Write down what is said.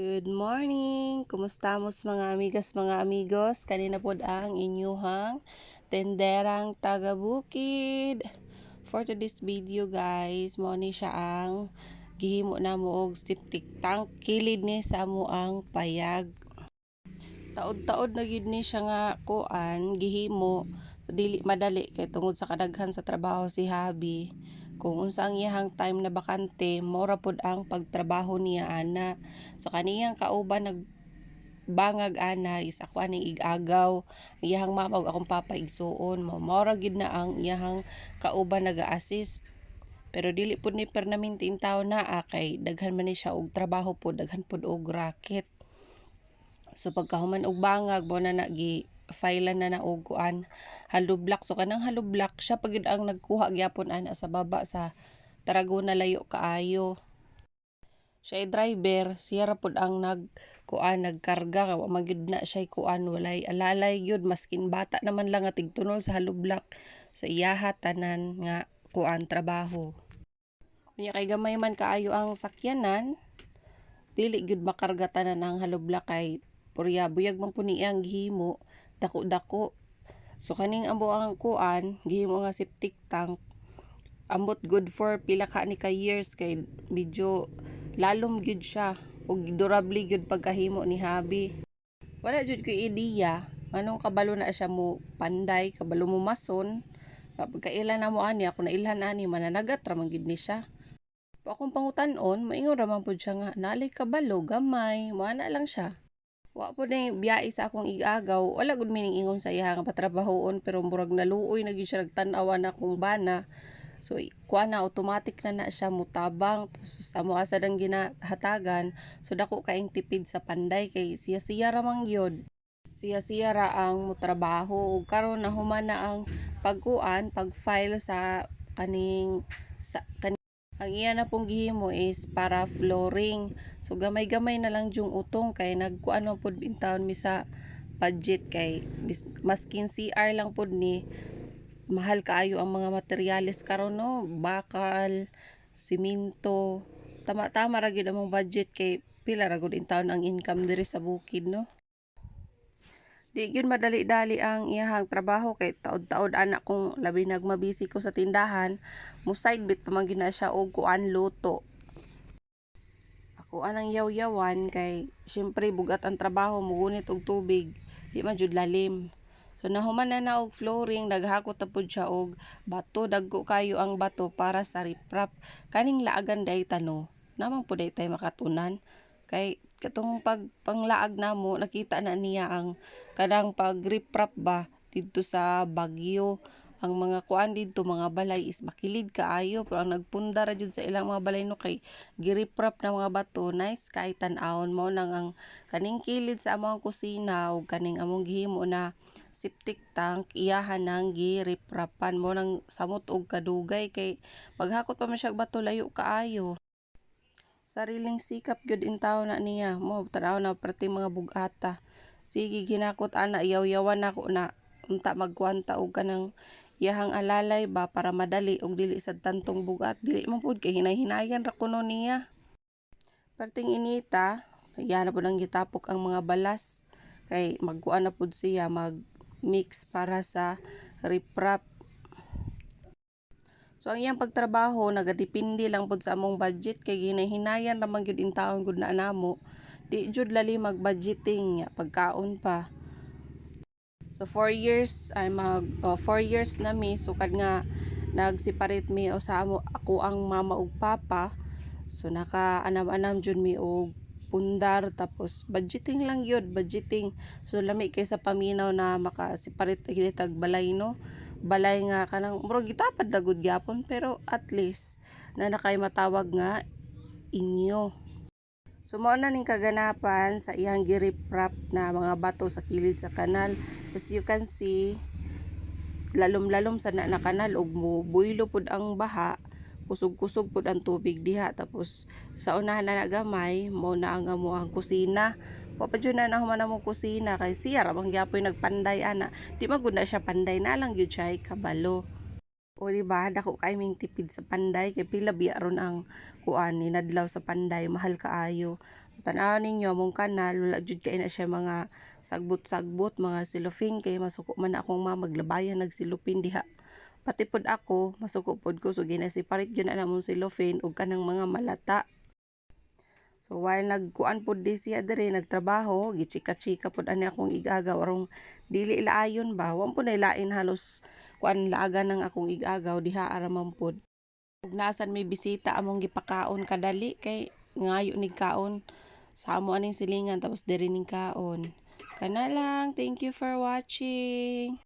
Good morning! Kumusta mos mga amigas mga amigos? Kanina pod ang inyuhang tenderang taga-bukid. For today's video guys, mo ni siya ang gihimo na mo og septic tank kilid ni sa amo ang payag. Taod-taod na gid ni siya nga kuan gihimo dili madali kay tungod sa kadaghan sa trabaho si Habi. Kung unsa ang iyang time na bakante, mora pod ang pagtrabaho niya ana. So kaniyang kauban nagbangag ana is ako aning igagaw. Iyang mama ug akong papa igsuon mo. Mora gid na ang iyang kauban naga-assist. Pero dili pod ni permanente in tawo naa kay daghan man ni siya og trabaho pod, daghan pod og racket. So pagkahuman og bangag mo na gi file na og kuan hollow block. So kanang hollow block siya pagid ang nagkuha gyapon ana sa baba sa Tarragona layo kaayo. Siya ay driver, siya ra pud ang nagkarga wa magyud na siya kuan walay alalay gyud maskin bata naman lang nga tigtunol sa hollow block sa iyaha tanan nga kuan trabaho. Unya kay gamay man kaayo ang sakyanan, dili gyud makarga tanan ang hollow block kay purya buyag man pud ni ang gihimo dako-dako. So kaning ambo ang kuan gihimo nga septic tank ambot good for pila ka ni ka years kay medyo lalom gyud siya ug durable gyud pagkahimo ni Habi. Wala jud ko ideya manong kabalo na siya mo panday, kabalo mo mason. Pagkailan na mo ani ako nailhan ani mananagat ra man gyud ni siya. Pa akong pangutan-on maingon ra man pud siya nga nalay kabalo gamay, mo ana lang siya. Wa po na biyahe sa akong igagaw, wala gud mining ingon sa iya nga patrabahoon pero murag naluoy na gyud siya nagtan-awan na akong bana. So kuha na automatic na siya mutabang sa mo asa dang ginahatagan. So dako kaing tipid sa panday kay siya ra man gyud. Siya ra ang mutrabaho ug karon nahuman na ang pag-file sa kaning ang iya na pong gihimo is para flooring. So gamay-gamay na lang jung utong kay nagkuan man pud intawon mi sa budget kay maskin CR lang pud ni mahal kaayo ang mga materyales karon no, bakal, simento. Tama-tama ra gyud among budget kay pila ra gud intawon ang income diri sa bukid no. Di gyud madali-dali ang iyahang trabaho kay taod-taod ana kung labi nagmabisi ko sa tindahan, mo side bit pa man gina siya og kuan luto. Ako anang yaw-yawan kay syempre bugat ang trabaho mugunit og tubig, di man jud lalim. So nahuman na og flooring, naghakot ta pud siya og bato, dagko kayo ang bato para sa riprap. Kaning laagan day tano, namang pud day tay makatunan kay katong panglaag namo nakita na niya ang kanang pag-riprap ba didto sa Baguio. Ang mga kuan didto mga balay is makilid kaayo pero ang nagpunda ra jud sa ilang mga balay no kay giriprap na mga bato nice kay tan-awon mo nang ang kaning kilid sa among kusina ug kaning among gihimo na septic tank iyahan nang giriprapan mo nang samot og kadugay kay maghakot pa man siya bato layo kaayo. Sariling sikap gyud intaw na niya mo tanaw na perti mga bugata. Sige ginakot ana yaw-yawan nako na unta magkwanta og kanang iyahang alalay ba para madali og dili sad tantong bugat, dili man pud kay hinay-hinayan ra kuno niya. Perting inita iya na pud ang gitapok ang mga balas kay magkuan na pud siya mag mix para sa riprap. So ang iyang pagtrabaho nagadepende lang pud sa among budget kay ginahinayan ra man gyud intawon gud na namo. Di jud lali mag-budgeting pagkaon pa. So 4 years ay 4 years na mi sukad nga nag-separate mi o sa ako ang mama ug papa. So naka-anam-anam jud mi og pundar tapos budgeting lang gyud, budgeting. So lami kay sa paminaw na maka-separate gid tag balay no. Balay nga kanang murag gitapad na gud gyapon pero at least na nakay matawag nga inyo. So mao na ning kaganapan sa iyang giriprap na mga bato sa kilid sa kanal. So as you can see lalom-lalom sa na kanal ug buylo pud ang baha, kusog-kusog pud ang tubig diha tapos sa unahan na nagamay mao na ang amo ang kusina. Wa pa jud na nahuman among kusina kay siya ra bang gyapoy nagpanday ana. Di man gud na siya panday na lang gyud siya kabalo. O di ba dako kay ming tipid sa panday kay pila biya ron ang kuan ni nadlaw sa panday mahal kaayo. Tanaw ninyo among kanal wala jud kay na siya mga sagbot-sagbot, mga silofin kay masuko man akong maglabayan nagsilupin diha. Pati pod ako masuko pod ko so gina-separate jud na namong silofin ug kanang mga malata. So while nagkuan pod di siya diri nagtrabaho, gichika-chika pod ani akong igagaw arong dili laayon ba. Wa po na lain halos kuan laaga ng akong igagaw diha ara man pod. Ug nasan may bisita among gipakaon kadali kay ngayo nig kaon sa amo aning silingan tapos diri ning kaon. Kana lang, thank you for watching.